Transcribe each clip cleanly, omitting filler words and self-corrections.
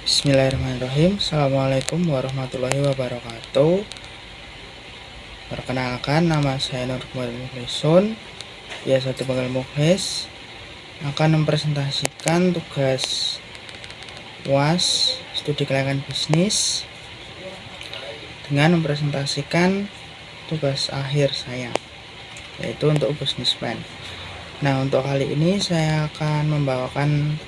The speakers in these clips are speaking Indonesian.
Bismillahirrahmanirrahim. Assalamualaikum warahmatullahi wabarakatuh. Perkenalkan, nama saya Nur Mukhlisun, biasa dipanggil Mukhlis. Akan mempresentasikan tugas UAS studi kelayakan bisnis dengan mempresentasikan tugas akhir saya, yaitu untuk business plan. Nah, untuk kali ini saya akan membawakan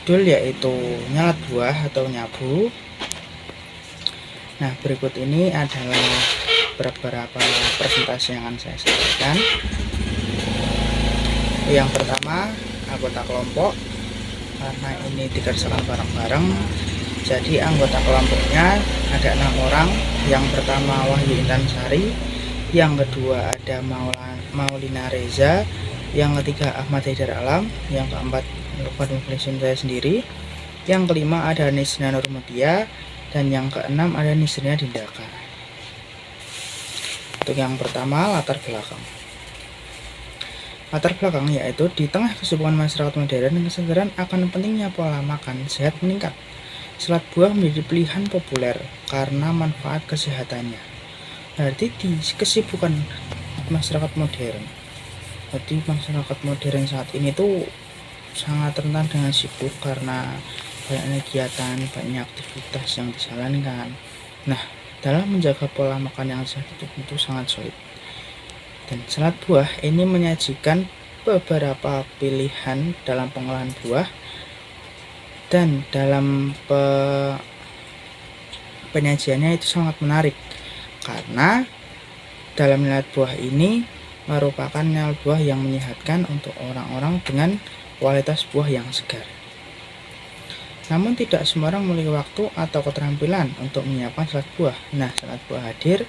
judul yaitu nyalat buah atau nyabu. Nah, berikut ini adalah beberapa presentasi yang akan saya sampaikan. Yang pertama, anggota kelompok, karena ini dikerjakan bareng-bareng, jadi anggota kelompoknya ada 6 orang. Yang pertama Wahyu Intan Sari, yang kedua ada Maulina Reza, yang ketiga Ahmad Haidar Alam, yang keempat Lukman Mukhlisin saya sendiri, yang kelima ada Nisrina Nurmutia, dan yang keenam ada Nisrina Dindaka. Untuk yang pertama, latar belakang. Latar belakang yaitu di tengah kesibukan masyarakat modern dan kesadaran akan pentingnya pola makan sehat meningkat, salad buah menjadi pilihan populer karena manfaat kesehatannya. Berarti di kesibukan masyarakat modern, jadi masyarakat modern saat ini tuh sangat rentan dengan sibuk karena banyak kegiatan, banyak aktivitas yang dijalankan. Nah, dalam menjaga pola makan yang sehat itu tentu sangat sulit. Dan salad buah ini menyajikan beberapa pilihan dalam pengolahan buah, dan dalam penyajiannya itu sangat menarik karena dalam nyalat buah ini merupakan nyalat buah yang menyehatkan untuk orang-orang dengan kualitas buah yang segar. Namun tidak semua orang memiliki waktu atau keterampilan untuk menyiapkan salad buah. Nah, salad buah hadir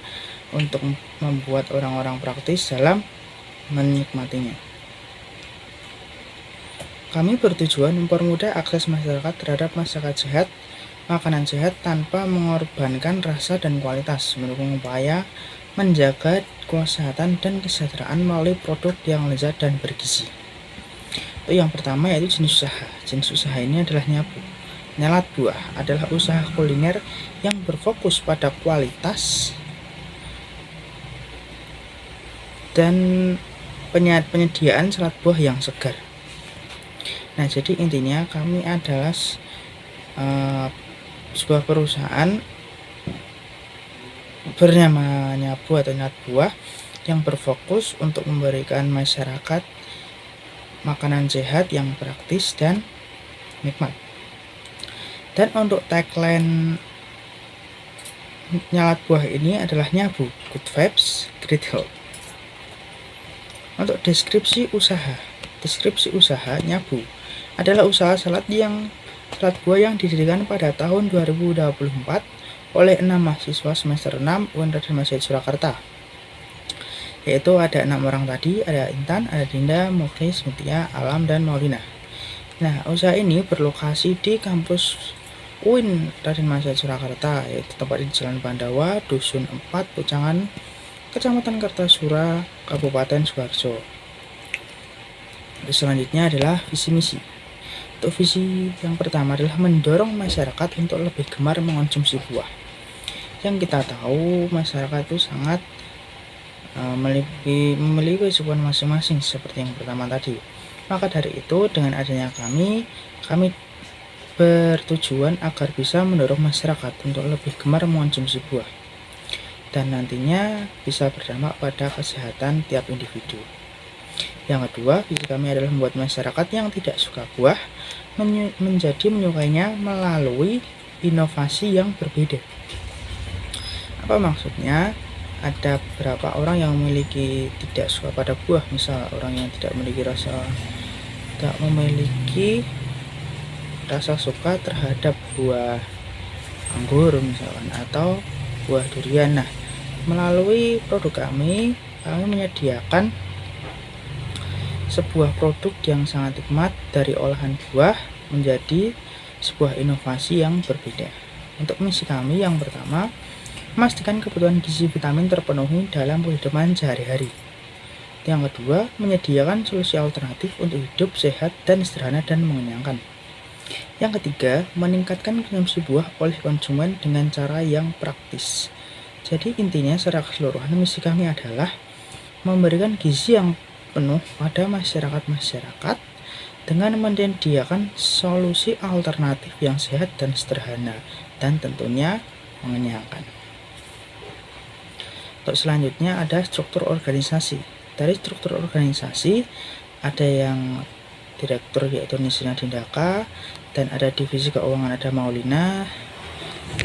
untuk membuat orang-orang praktis dalam menikmatinya. Kami bertujuan mempermudah akses masyarakat terhadap masakan sehat, makanan sehat tanpa mengorbankan rasa dan kualitas, mendukung upaya menjaga kesehatan dan kesejahteraan melalui produk yang lezat dan bergizi. Itu yang pertama, yaitu jenis usaha. Jenis usaha ini adalah nyabu. Nyalat buah adalah usaha kuliner yang berfokus pada kualitas dan penyediaan salad buah yang segar. Nah, jadi intinya kami adalah sebuah perusahaan bernama Nyabu atau Nyalat Buah yang berfokus untuk memberikan masyarakat makanan sehat yang praktis dan nikmat. Dan untuk tagline nyalat buah ini adalah nyabu, good vibes, great health. Untuk deskripsi usaha nyabu adalah usaha salad buah yang didirikan pada tahun 2024 oleh 6 mahasiswa semester 6 UIN Raden Majid Surakarta. Yaitu ada 6 orang tadi, ada Intan, ada Dinda, Mukhlis, Mutia, Alam, dan Maulina. Nah, usaha ini berlokasi di kampus UIN Raden Majid Surakarta, yaitu tempat di Jalan Pandawa, Dusun 4, Pucangan, Kecamatan Kartasura, Kabupaten Sukoharjo. Selanjutnya adalah visi misi. Untuk visi yang pertama adalah mendorong masyarakat untuk lebih gemar mengonsumsi buah. Yang kita tahu masyarakat itu sangat memiliki kesukaan masing-masing seperti yang pertama tadi. Maka dari itu dengan adanya kami bertujuan agar bisa mendorong masyarakat untuk lebih gemar mengonsumsi buah dan nantinya bisa berdampak pada kesehatan tiap individu. Yang kedua, visi kami adalah membuat masyarakat yang tidak suka buah menjadi menyukainya melalui inovasi yang berbeda. Apa maksudnya? Ada beberapa orang yang tidak suka pada buah, misal orang yang tidak memiliki rasa suka terhadap buah anggur misalkan, atau buah durian. Nah, melalui produk kami menyediakan sebuah produk yang sangat nikmat dari olahan buah menjadi sebuah inovasi yang berbeda. Untuk misi kami yang pertama, memastikan kebutuhan gizi vitamin terpenuhi dalam kehidupan sehari-hari. Yang kedua, menyediakan solusi alternatif untuk hidup sehat dan sederhana dan mengenyangkan. Yang ketiga, meningkatkan konsumsi buah oleh konsumen dengan cara yang praktis. Jadi intinya secara keseluruhan misi kami adalah memberikan gizi yang penuh pada masyarakat dengan menyediakan solusi alternatif yang sehat dan sederhana dan tentunya mengenyangkan. Untuk selanjutnya ada struktur organisasi. Dari struktur organisasi ada yang direktur yaitu Nisina Dindaka, dan ada divisi keuangan ada Maulina,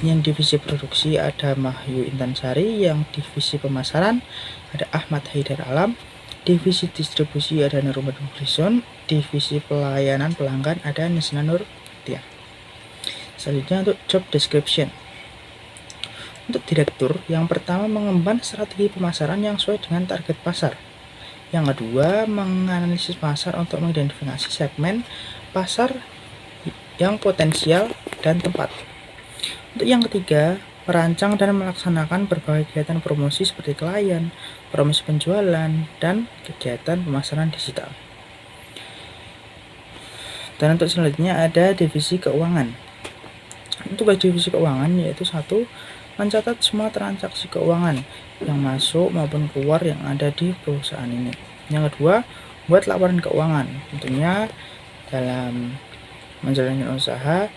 yang divisi produksi ada Mahyu Intansari, yang divisi pemasaran ada Ahmad Haidar Alam, divisi distribusi ada Nurul Muhlison, divisi pelayanan pelanggan ada Nisna Nur Tia. Selanjutnya untuk job description. Untuk direktur, yang pertama mengemban strategi pemasaran yang sesuai dengan target pasar. Yang kedua, menganalisis pasar untuk mengidentifikasi segmen pasar yang potensial dan tepat. Untuk yang ketiga, merancang dan melaksanakan berbagai kegiatan promosi seperti klien, promosi penjualan, dan kegiatan pemasaran digital. Dan untuk selanjutnya ada divisi keuangan. Untuk divisi keuangan yaitu 1. Mencatat semua transaksi keuangan yang masuk maupun keluar yang ada di perusahaan ini. Yang kedua, buat laporan keuangan. Tentunya dalam menjalani usaha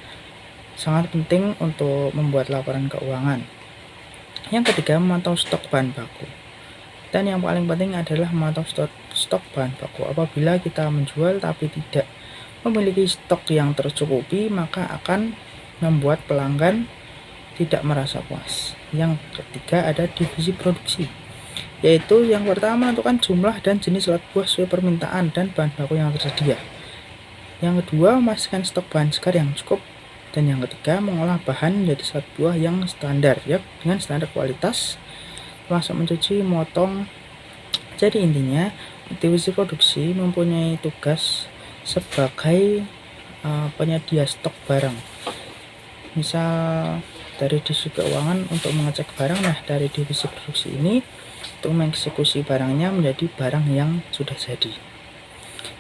sangat penting untuk membuat laporan keuangan. Yang ketiga, memantau stok bahan baku. Dan yang paling penting adalah memantau stok bahan baku. Apabila kita menjual tapi tidak memiliki stok yang tercukupi, maka akan membuat pelanggan tidak merasa puas. Yang ketiga ada divisi produksi, yaitu yang pertama menentukan jumlah dan jenis alat buah sesuai permintaan dan bahan baku yang tersedia. Yang kedua, memastikan stok bahan segar yang cukup. Dan yang ketiga, mengolah bahan menjadi alat buah yang standar, ya, dengan standar kualitas, langsung mencuci, motong. Jadi intinya, divisi produksi mempunyai tugas sebagai penyedia stok barang. Misal dari divisi keuangan untuk mengecek barang, nah dari divisi produksi ini untuk mengeksekusi barangnya menjadi barang yang sudah jadi.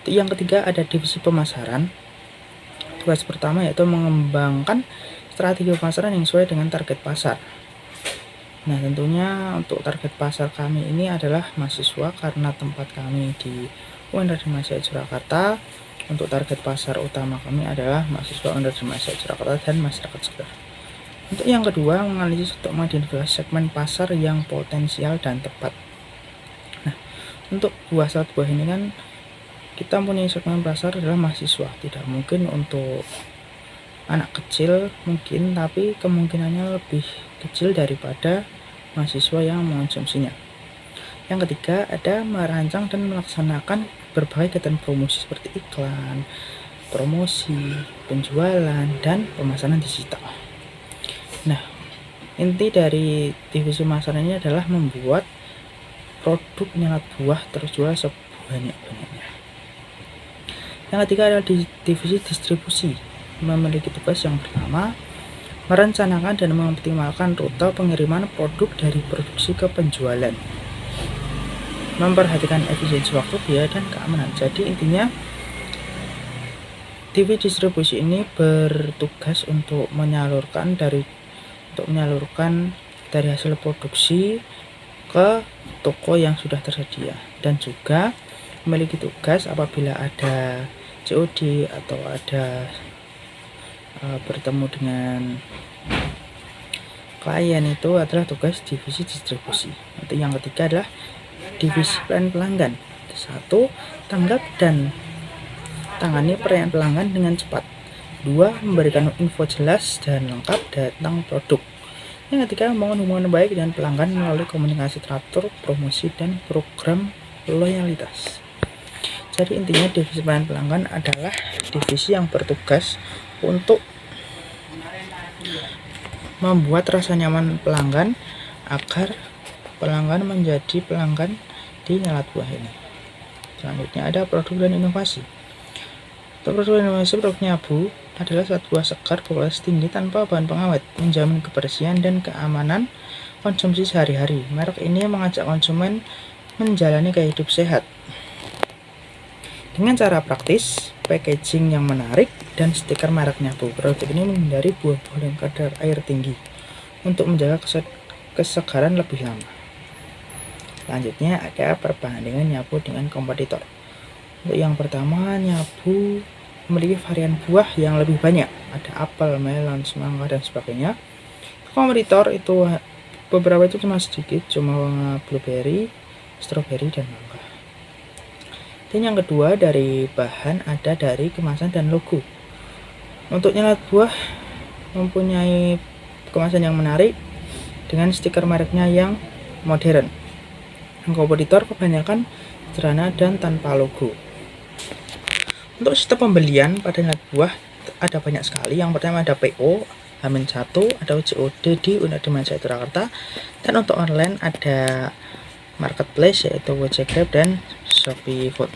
Yang ketiga ada divisi pemasaran. Tugas pertama yaitu mengembangkan strategi pemasaran yang sesuai dengan target pasar. Nah tentunya untuk target pasar kami ini adalah mahasiswa karena tempat kami di UIN Raden Majid Surakarta. Untuk target pasar utama kami adalah mahasiswa UIN Raden Majid Surakarta dan masyarakat sekitar. Untuk yang kedua, menganalisis untuk mengidentifikasi segmen pasar yang potensial dan tepat. Nah, untuk saat buah ini kan kita punya segmen pasar adalah mahasiswa. Tidak mungkin untuk anak kecil mungkin, tapi kemungkinannya lebih kecil daripada mahasiswa yang mengonsumsinya. Yang ketiga, ada merancang dan melaksanakan berbagai kegiatan promosi seperti iklan, promosi, penjualan, dan pemasaran digital. Nah, inti dari divisi pemasaran ini adalah membuat produk nyelat buah terjual sebanyak-banyaknya. Yang ketiga adalah divisi distribusi, memiliki tugas yang pertama merencanakan dan mengoptimalkan rute pengiriman produk dari produksi ke penjualan, memperhatikan efisiensi waktu, biaya, dan keamanan. Jadi intinya divisi distribusi ini bertugas untuk menyalurkan dari hasil produksi ke toko yang sudah tersedia, dan juga memiliki tugas apabila ada COD atau ada bertemu dengan klien, itu adalah tugas divisi distribusi. Nanti yang ketiga adalah divisi pelayanan pelanggan. 1. Tanggap dan tangani pertanyaan pelanggan dengan cepat. 2. Memberikan info jelas dan lengkap tentang produk. Yang ketiga, membangun hubungan baik dengan pelanggan melalui komunikasi teratur, promosi, dan program loyalitas. Jadi intinya divisi pelayanan pelanggan adalah divisi yang bertugas untuk membuat rasa nyaman pelanggan agar pelanggan menjadi pelanggan di nyelat buah ini. Selanjutnya ada produk dan inovasi. Untuk produk dan inovasi, produknya Abu adalah saat buah segar berkualitas tinggi tanpa bahan pengawet, menjamin kebersihan dan keamanan konsumsi sehari-hari. Merek ini mengajak konsumen menjalani gaya hidup sehat dengan cara praktis, packaging yang menarik, dan stiker merek nyabu. Produk ini menghindari buah-buah dengan kadar air tinggi untuk menjaga kesegaran lebih lama. Selanjutnya ada perbandingan nyabu dengan kompetitor. Untuk yang pertama, nyabu memiliki varian buah yang lebih banyak. Ada apel, melon, semangka, dan sebagainya. Kompetitor itu beberapa itu cuma sedikit, cuma blueberry, strawberry, dan mangga. Dan yang kedua, dari bahan ada dari kemasan dan logo. Untuk nyelat buah mempunyai kemasan yang menarik dengan stiker mereknya yang modern. Kompetitor kebanyakan sederhana dan tanpa logo. Untuk sistem pembelian pada nyelat buah ada banyak sekali. Yang pertama ada PO, H-1, ada COD di Unit Dimensa Surakarta, dan untuk online ada marketplace yaitu Gojek Grab dan Shopee Food.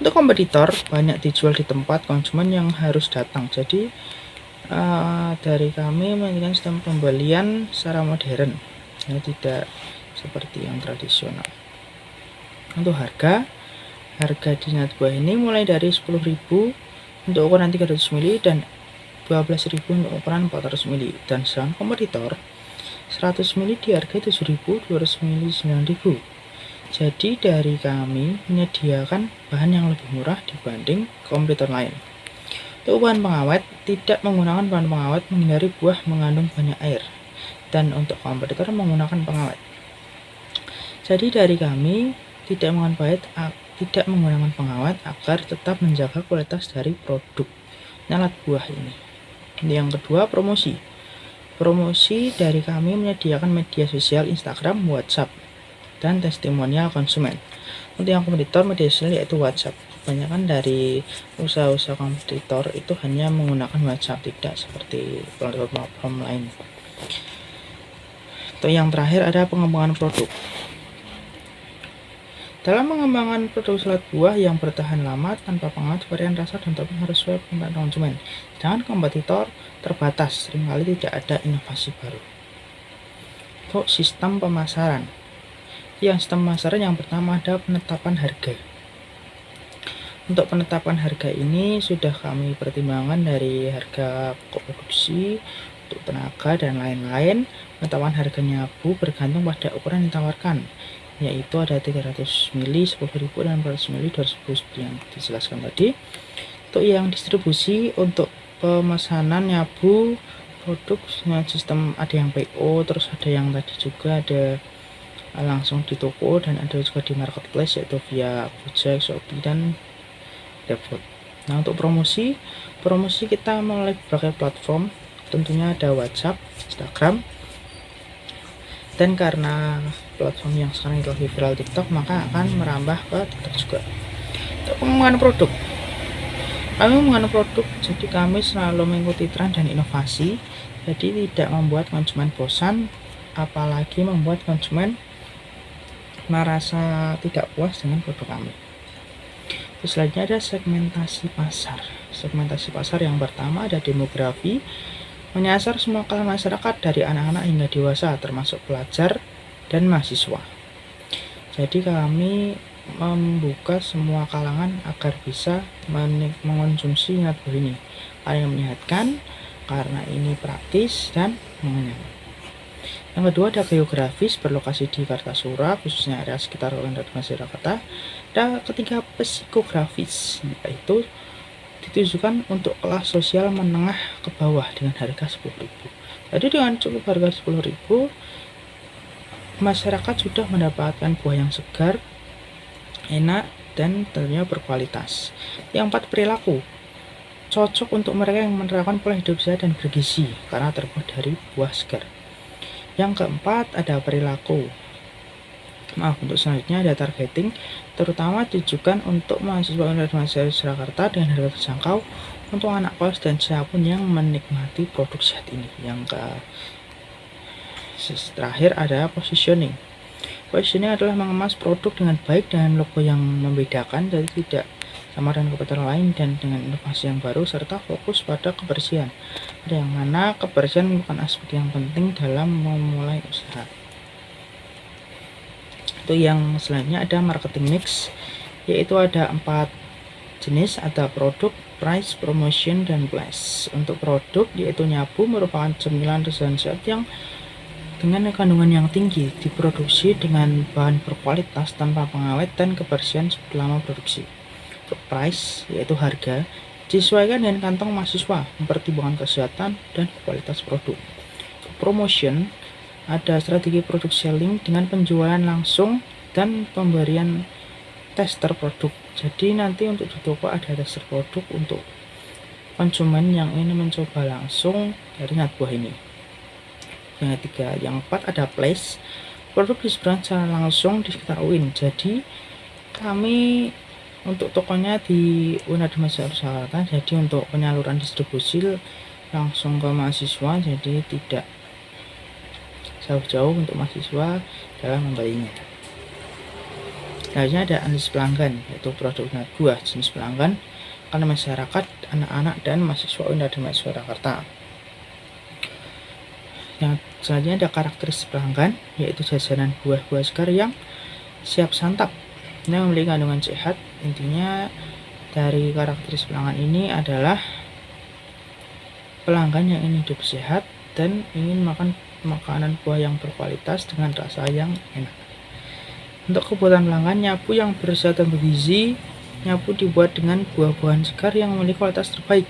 Untuk kompetitor banyak dijual di tempat konsumen yang harus datang. Jadi dari kami menggunakan sistem pembelian secara modern, ini tidak seperti yang tradisional. Untuk harga di nyelat buah ini mulai dari 10.000 untuk ukuran 300 ml dan 12.000 untuk ukuran 400 ml. Dan sedangkan kompetitor 100 ml di harga 7.000, 200 ml 9.000. Jadi dari kami menyediakan bahan yang lebih murah dibanding kompetitor lain. Untuk bahan pengawet, tidak menggunakan bahan pengawet menghindari buah mengandung banyak air. Dan untuk kompetitor menggunakan pengawet. Jadi dari kami tidak menggunakan pengawet agar tetap menjaga kualitas dari produk nyelat buah ini. Yang kedua, promosi. Promosi dari kami menyediakan media sosial Instagram, WhatsApp, dan testimonial konsumen. Untuk yang kompetitor, media sosial yaitu WhatsApp. Kebanyakan dari usaha-usaha kompetitor itu hanya menggunakan WhatsApp, tidak seperti platform lain. Untuk yang terakhir ada pengembangan produk. Dalam pengembangan produk salad buah yang bertahan lama tanpa pengawet, varian rasa dan topping harus sesuai permintaan konsumen. Sedangkan kompetitor terbatas, seringkali tidak ada inovasi baru. Untuk sistem pemasaran. Yang sistem pemasaran yang pertama ada penetapan harga. Untuk penetapan harga ini sudah kami pertimbangkan dari harga pokok produksi, untuk tenaga, dan lain-lain. Penetapan harga nyabu bergantung pada ukuran yang ditawarkan, yaitu ada 300 ml 10.000 dan 400 ml 200.000 yang dijelaskan tadi. Untuk yang distribusi, untuk pemesanan nyabu produk dengan sistem ada yang PO, terus ada yang tadi juga ada langsung di toko, dan ada juga di marketplace yaitu via Gojek, Shopee, dan GrabFood. Nah, untuk promosi kita melalui berbagai platform, tentunya ada WhatsApp, Instagram, dan karena platform yang sekarang lagi viral TikTok, maka akan merambah ke TikTok juga. Untuk pengembangan produk, jadi kami selalu mengikuti tren dan inovasi, jadi tidak membuat konsumen bosan, apalagi membuat konsumen merasa tidak puas dengan produk kami. Terus selanjutnya ada segmentasi pasar. Segmentasi pasar yang pertama ada demografi, menyasar semua kalangan masyarakat dari anak-anak hingga dewasa, termasuk pelajar dan mahasiswa. Jadi kami membuka semua kalangan agar bisa mengonsumsi nyelat buah ini, karena menyehatkan, karena ini praktis dan mengenyangkan. Yang kedua ada geografis, berlokasi di Kartasura, khususnya area sekitar Unit Dimensa Surakarta. Dan ketiga psikografis, yaitu ditujukan untuk kelas sosial menengah ke bawah dengan harga 10.000. Jadi dengan cukup harga 10.000, masyarakat sudah mendapatkan buah yang segar, enak, dan tentunya berkualitas. Yang keempat, perilaku. Cocok untuk mereka yang menerapkan pola hidup sehat dan bergizi karena terbuat dari buah segar. Yang keempat ada perilaku. Untuk selanjutnya ada targeting, terutama ditujukan untuk mahasiswa Unit Dimensa Surakarta dengan harga terjangkau, untuk anak kos dan siapapun yang menikmati produk sehat ini. Yang terakhir ada positioning. Positioning adalah mengemas produk dengan baik dengan logo yang membedakan, jadi tidak sama dengan kompetitor lain, dan dengan inovasi yang baru serta fokus pada kebersihan. Ada yang mana kebersihan merupakan aspek yang penting dalam memulai usaha. Itu yang selanjutnya ada marketing mix, yaitu ada 4 Jenis ada produk, price, promotion, dan flash. Untuk produk yaitu nyabu merupakan cemilan rezahan sehat yang dengan kandungan yang tinggi, diproduksi dengan bahan berkualitas tanpa pengawet dan kebersihan selama produksi. Untuk price yaitu harga, disesuaikan dengan kantong mahasiswa, mempertimbangkan kesehatan dan kualitas produk. Untuk promotion ada strategi produk selling dengan penjualan langsung dan pemberian tester produk. Jadi nanti untuk di toko ada tester produk untuk konsumen yang ingin mencoba langsung dari nut buah ini. Yang ketiga, yang keempat ada place. Produk disebarkan secara langsung di sekitar UIN. Jadi kami untuk tokonya di UIN Admasa Jakarta. Jadi untuk penyaluran distribusi langsung ke mahasiswa, jadi tidak jauh-jauh untuk mahasiswa dalam membelinya. Selanjutnya ada analisis pelanggan, yaitu produk nut buah jenis pelanggan karena masyarakat, anak-anak, dan mahasiswa UIN Admasa Jakarta. Yang selanjutnya ada karakteristik pelanggan, yaitu jajanan buah-buah segar yang siap santap yang memiliki kandungan sehat. Intinya dari karakteristik pelanggan ini adalah pelanggan yang ingin hidup sehat dan ingin makan makanan buah yang berkualitas dengan rasa yang enak. Untuk kebutuhan pelanggan, nyabu yang bersehat dan bergizi. Nyabu dibuat dengan buah-buahan segar yang memiliki kualitas terbaik.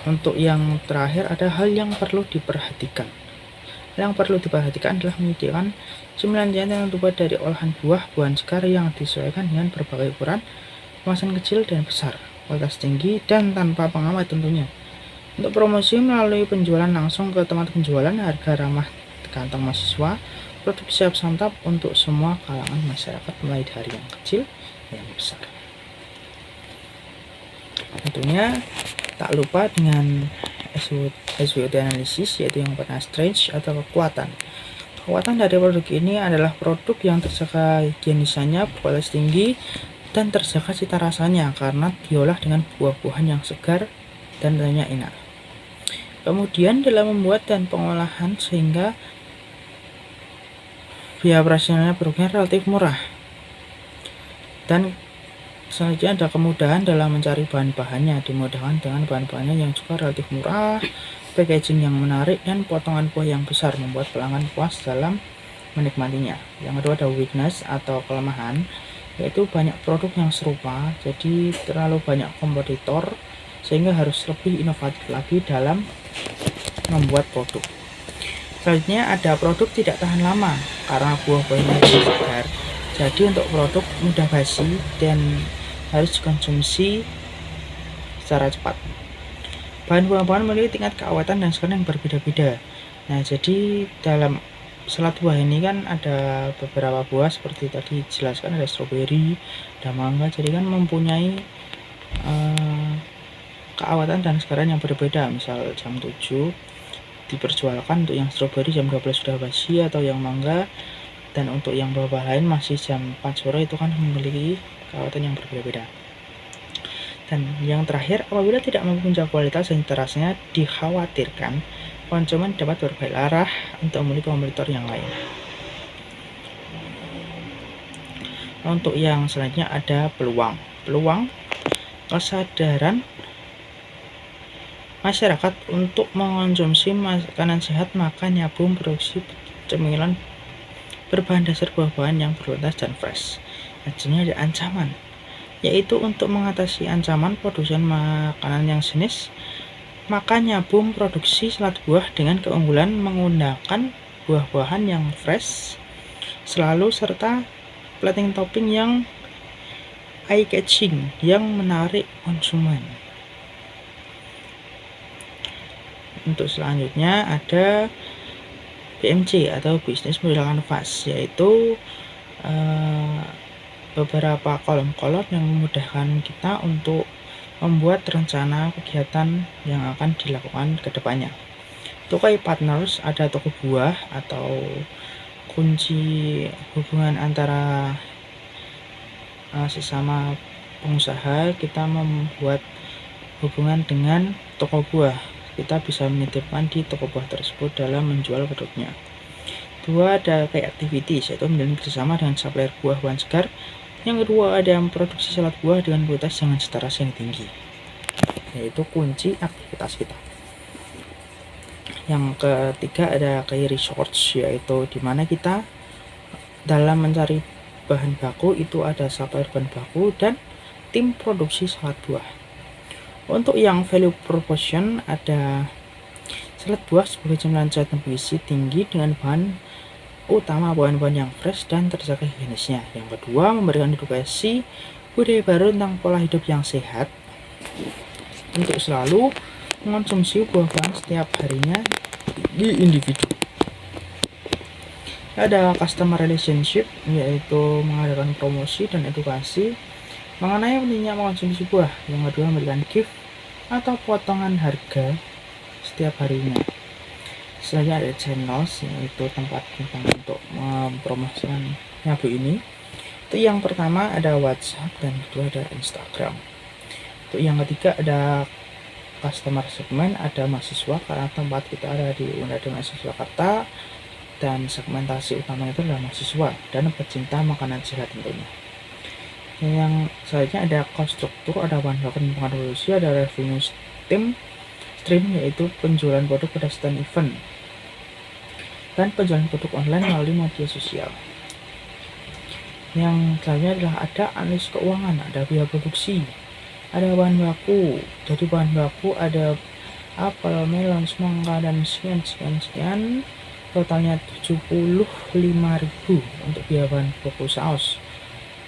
Untuk yang terakhir ada hal yang perlu diperhatikan. Yang perlu diperhatikan adalah menyediakan cemilan yang terbuat dari olahan buah-buahan segar yang disesuaikan dengan berbagai ukuran, kemasan kecil dan besar, kualitas tinggi dan tanpa pengawet tentunya. Untuk promosi melalui penjualan langsung ke tempat penjualan, harga ramah kantong mahasiswa, produk siap santap untuk semua kalangan masyarakat mulai dari yang kecil yang besar. Tentunya tak lupa dengan SWOT analisis, yaitu yang pertama strength atau kekuatan. Kekuatan dari produk ini adalah produk yang terjaga higienisannya, kualitas tinggi, dan terjaga cita rasanya karena diolah dengan buah-buahan yang segar dan tentunya enak. Kemudian dalam membuat dan pengolahan sehingga biaya operasionalnya produknya relatif murah. Dan selanjutnya ada kemudahan dalam mencari bahan-bahannya, dimudahkan dengan bahan-bahannya yang juga relatif murah, packaging yang menarik, dan potongan buah yang besar membuat pelanggan puas dalam menikmatinya. Yang kedua ada weakness atau kelemahan, yaitu banyak produk yang serupa, jadi terlalu banyak kompetitor sehingga harus lebih inovatif lagi dalam membuat produk. Selanjutnya ada produk tidak tahan lama karena buah-buahnya segar. Jadi untuk produk mudah basi dan harus dikonsumsi secara cepat. Bahan buah-buahan memiliki tingkat keawetan dan segar yang berbeda-beda. Nah, jadi dalam salad buah ini kan ada beberapa buah seperti tadi dijelaskan, ada stroberi, ada mangga. Jadi kan mempunyai keawetan dan segaran yang berbeda. Misal jam 7 diperjualkan, untuk yang stroberi jam 12 sudah basi atau yang mangga, dan untuk yang buah lain masih jam 4 sore, itu kan memiliki keawetan yang berbeda-beda. Dan yang terakhir, apabila tidak mampu menjaga kualitas dan cita rasanya, dikhawatirkan konsumen dapat berbalik arah untuk membeli kompetitor yang lain. Untuk yang selanjutnya ada peluang kesadaran masyarakat untuk mengonsumsi makanan sehat, maka nyabu produksi cemilan berbahan dasar buah-buahan yang berkualitas dan fresh. Selanjutnya ada ancaman, yaitu untuk mengatasi ancaman produksi makanan yang jenis, maka nyabu produksi salad buah dengan keunggulan menggunakan buah-buahan yang fresh selalu serta plating topping yang eye-catching yang menarik konsumen. Untuk selanjutnya ada BMC atau bisnis model kanvas, yaitu beberapa kolom-kolom yang memudahkan kita untuk membuat rencana kegiatan yang akan dilakukan ke depannya. Untuk partners ada toko buah atau kunci hubungan antara sesama pengusaha. Kita membuat hubungan dengan toko buah, kita bisa menitipkan di toko buah tersebut dalam menjual produknya. Dua ada kayak activities, yaitu menjalin kerjasama dengan supplier buah-buahan segar Yang kedua, ada memproduksi salad buah dengan kualitas dengan cita rasa yang tinggi, yaitu kunci aktivitas kita. Yang ketiga, ada key resource, yaitu dimana kita dalam mencari bahan baku itu ada supplier bahan baku dan tim produksi salad buah. Untuk yang value proportion, ada salad buah sebagai jumlah zat dan bergizi tinggi dengan bahan utama bahan-bahan yang fresh dan terjaga higienisnya. Yang kedua, memberikan edukasi budaya baru tentang pola hidup yang sehat untuk selalu mengonsumsi buah-buahan setiap harinya di individu. Ada customer relationship, yaitu mengadakan promosi dan edukasi mengenai pentingnya mengonsumsi buah. Yang kedua, memberikan gift atau potongan harga setiap harinya. Selanjutnya ada channels, yaitu tempat kita untuk mempromosikan nyabu ini. Untuk yang pertama ada WhatsApp dan kedua ada Instagram. Untuk yang ketiga ada customer segmen, ada mahasiswa karena tempat kita ada di Unhd Mahasiswa Jakarta, dan segmentasi utama itu adalah mahasiswa dan pecinta makanan sehat tentunya. Yang selanjutnya ada cost struktur, ada bahan baku dan produksi, ada revenue stream yaitu penjualan produk pada stand event dan penjualan produk online melalui media sosial. Yang selanjutnya adalah ada analisis keuangan, ada biaya produksi, ada bahan baku. Jadi bahan baku ada apel, melon, semangka dan sekian. Totalnya 75.000 untuk biaya bahan baku saus.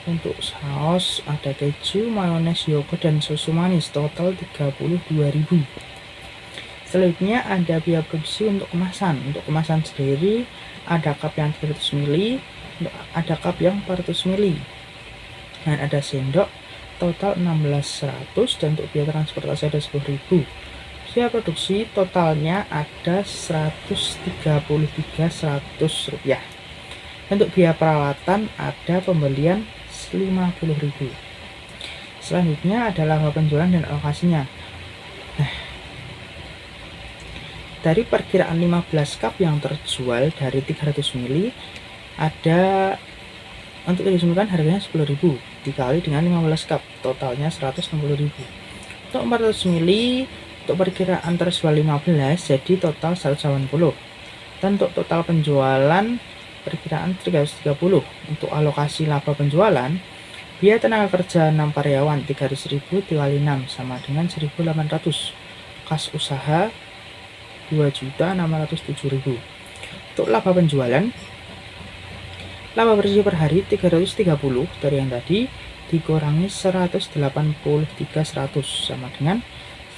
Untuk saus ada keju, mayones, yogurt dan susu manis, total 32.000. Selanjutnya ada biaya produksi untuk kemasan. Untuk kemasan sendiri ada cup yang 300 ml, ada cup yang 400 ml, dan ada sendok total 16.100, dan untuk biaya transportasi ada 10.000. Biaya produksi totalnya ada 133.100 rupiah. Untuk biaya peralatan ada pembelian 50.000. Selanjutnya adalah laba penjualan dan alokasinya. Dari perkiraan 15 cup yang terjual dari 300 ml, ada untuk disebutkan harganya 10.000 dikali dengan 15 cup, totalnya 160.000. Untuk 400 ml, untuk perkiraan terjual 15, jadi total 180. Dan untuk total penjualan perkiraan 330. Untuk alokasi laba penjualan, biaya tenaga kerja 6 karyawan 300.000 dikali 6 sama dengan 1.800. Kas usaha 2.607.000. Untuk laba penjualan, laba bersih per hari 330 dari yang tadi dikurangi 183.100 sama dengan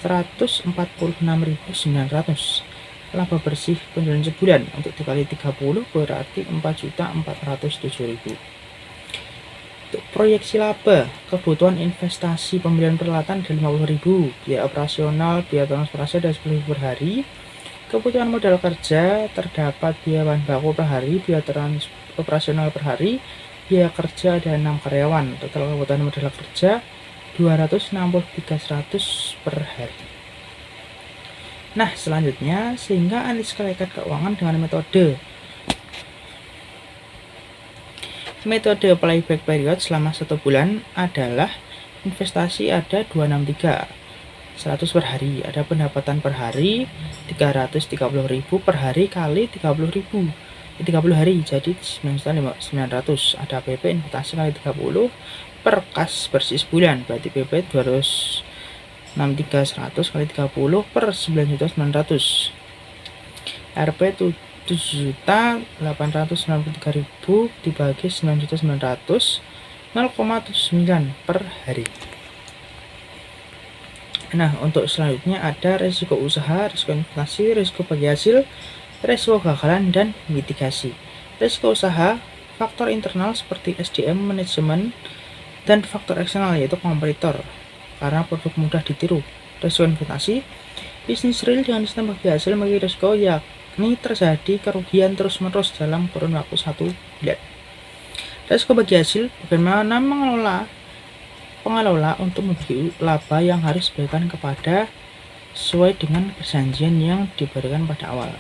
146.900. Laba bersih penjualan sebulan untuk dikali 30 berarti 4.407.000. Untuk proyeksi laba, kebutuhan investasi pembelian peralatan ada 50.000, biaya operasional, biaya transportasi ada 10.000 per hari. Kebutuhan modal kerja terdapat biaya bahan baku per hari, biaya operasional per hari, biaya kerja ada 6 karyawan. Total kebutuhan modal kerja 263.100 per hari. Nah, selanjutnya sehingga analisis keuangan dengan metode playback period selama 1 bulan adalah investasi ada 263 100 per hari, ada pendapatan per hari 330.000 per hari kali 30.000 30 hari jadi 9.900, ada PP investasi kali 30 per kas bersih sebulan berarti PP 263.100 kali 30 per 9.900, RP 7.893.000 dibagi 9.900, 0,9 per hari. Nah, untuk selanjutnya ada risiko usaha, risiko investasi, risiko bagi hasil, risiko kegagalan, dan mitigasi. Risiko usaha, faktor internal seperti SDM, manajemen, dan faktor eksternal yaitu kompetitor karena produk mudah ditiru. Risiko investasi, bisnis real dengan sistem bagi hasil memiliki risiko yakni terjadi kerugian terus-menerus dalam kurun waktu 1 bulan. Risiko bagi hasil, bagaimana pengelola untuk membagi laba yang harus diberikan kepada sesuai dengan perjanjian yang diberikan pada awal.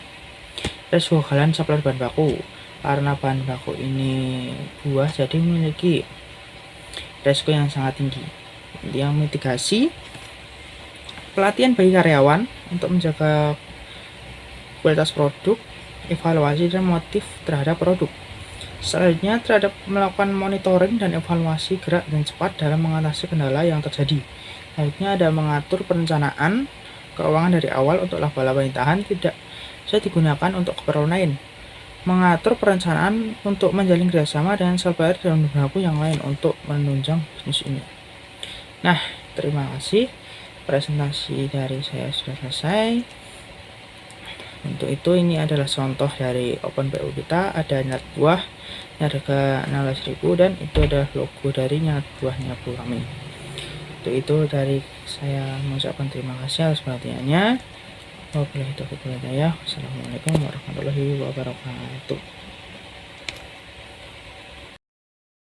Risiko kegagalan supplier bahan baku, karena bahan baku ini buah jadi memiliki resiko yang sangat tinggi. Yang mitigasi, pelatihan bagi karyawan untuk menjaga kualitas produk, evaluasi dan motif terhadap produk. Selanjutnya terhadap melakukan monitoring dan evaluasi gerak dan cepat dalam mengatasi kendala yang terjadi. Selanjutnya ada mengatur perencanaan keuangan dari awal untuk laba-laba yang tahan tidak bisa digunakan untuk keperluan lain. Mengatur perencanaan untuk menjalin kerjasama dengan supplier dan pelaku yang lain untuk menunjang bisnis ini. Nah, terima kasih. Presentasi dari saya sudah selesai. Untuk itu ini adalah contoh dari OpenPU kita. Ada nyat buah, harga 16.000, dan itu adalah logo dari nyat buahnya Bu kami. Untuk itu dari saya mengucapkan terima kasih atas perhatiannya. Wabillahi taufiq wal hidayah. Wassalamualaikum warahmatullahi wabarakatuh.